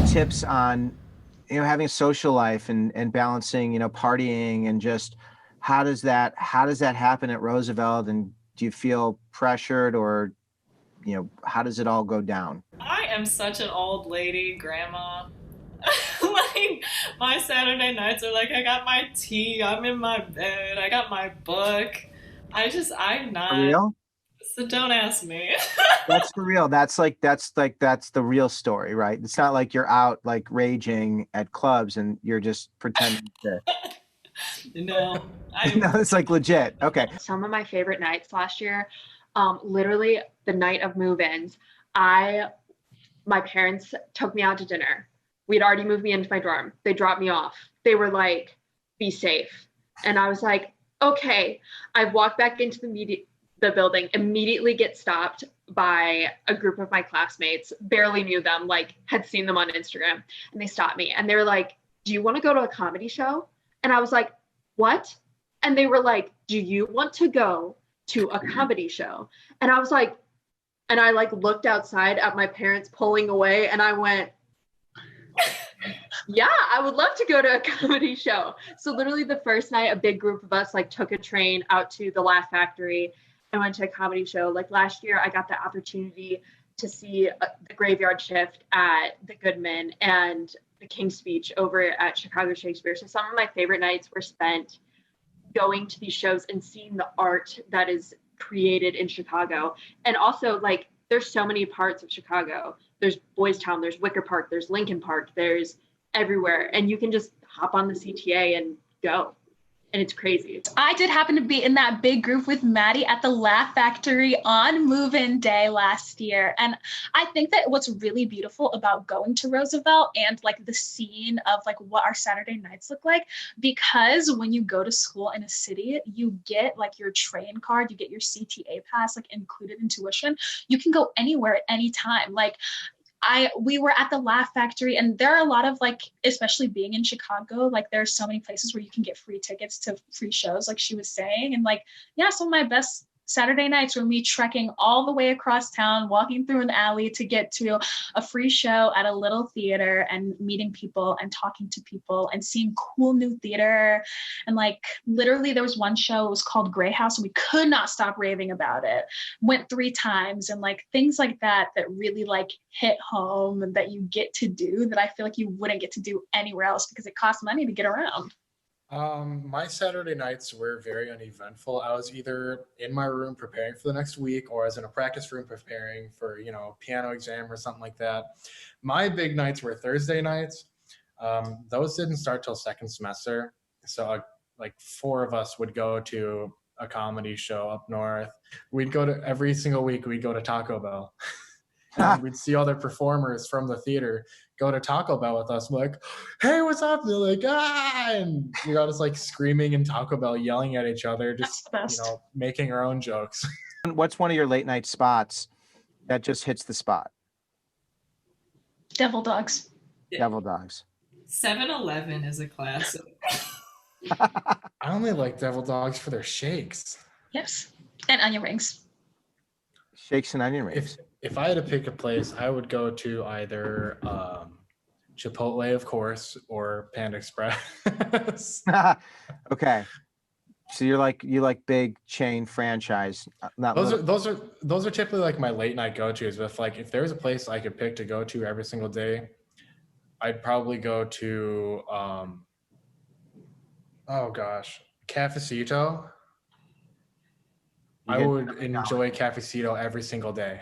tips on, having a social life and balancing, partying and just how does that happen at Roosevelt? And do you feel pressured or, how does it all go down? I am such an old lady grandma. Like my Saturday nights are like I got my tea, I'm in my bed, I got my book. I'm For not. real? So don't ask me. That's for real. That's the real story, right? It's not like you're out like raging at clubs and you're just pretending to, No, I'm. it's like legit. Okay. Some of my favorite nights last year, literally the night of move-ins, I my parents took me out to dinner. We'd already moved me into my dorm. They dropped me off. They were like, "Be safe," and I was like, "Okay." I walked back into the building, immediately get stopped by a group of my classmates. Barely knew them, like had seen them on Instagram, and they stopped me and they were like, "Do you want to go to a comedy show?" And I was like, "What?" And they were like, "Do you want to go to a comedy show?" And I was like, and I like looked outside at my parents pulling away and I went, "Yeah, I would love to go to a comedy show." So literally the first night, a big group of us like took a train out to the Laugh Factory and went to a comedy show. Like last year, I got the opportunity to see the Graveyard Shift at the Goodman and the King's Speech over at Chicago Shakespeare. So some of my favorite nights were spent going to these shows and seeing the art that is created in Chicago. And also, like, there's so many parts of Chicago. There's Boys Town, there's Wicker Park, there's Lincoln Park, there's everywhere. And you can just hop on the CTA and go. And it's crazy. I did happen to be in that big group with Maddie at the Laugh Factory on move-in day last year. And I think that what's really beautiful about going to Roosevelt and like the scene of like what our Saturday nights look like, because when you go to school in a city, you get like your train card, you get your CTA pass like included in tuition. You can go anywhere at any time. Like we were at the Laugh Factory, and there are a lot of like, especially being in Chicago, like there's so many places where you can get free tickets to free shows, like she was saying. And like, yeah, some of my best Saturday nights were me trekking all the way across town, walking through an alley to get to a free show at a little theater and meeting people and talking to people and seeing cool new theater. And like literally there was one show, it was called Grey House, and we could not stop raving about it. Went 3 times, and like things like that really like hit home and that you get to do that I feel like you wouldn't get to do anywhere else because it costs money to get around. My Saturday nights were very uneventful. I was either in my room preparing for the next week, or I was in a practice room preparing for, piano exam or something like that. My big nights were Thursday nights. Those didn't start till second semester. So like 4 of us would go to a comedy show up north. We'd go to every single week, we'd go to Taco Bell. And we'd see other performers from the theater go to Taco Bell with us. We're like, "Hey, what's up?" And they're like, "Ah!" And we got us like screaming in Taco Bell, yelling at each other, That's just the best. making our own jokes. What's one of your late night spots that just hits the spot? Devil dogs. Devil dogs. 7-Eleven is a classic. I only like Devil Dogs for their shakes. Yes. And onion rings. Shakes and onion rings. If I had to pick a place, I would go to either Chipotle, of course, or Panda Express. Okay. So you like big chain franchise, not little. Those are typically like my late night go-tos. But if there was a place I could pick to go to every single day, I'd probably go to Cafecito. I would enjoy Cafecito every single day.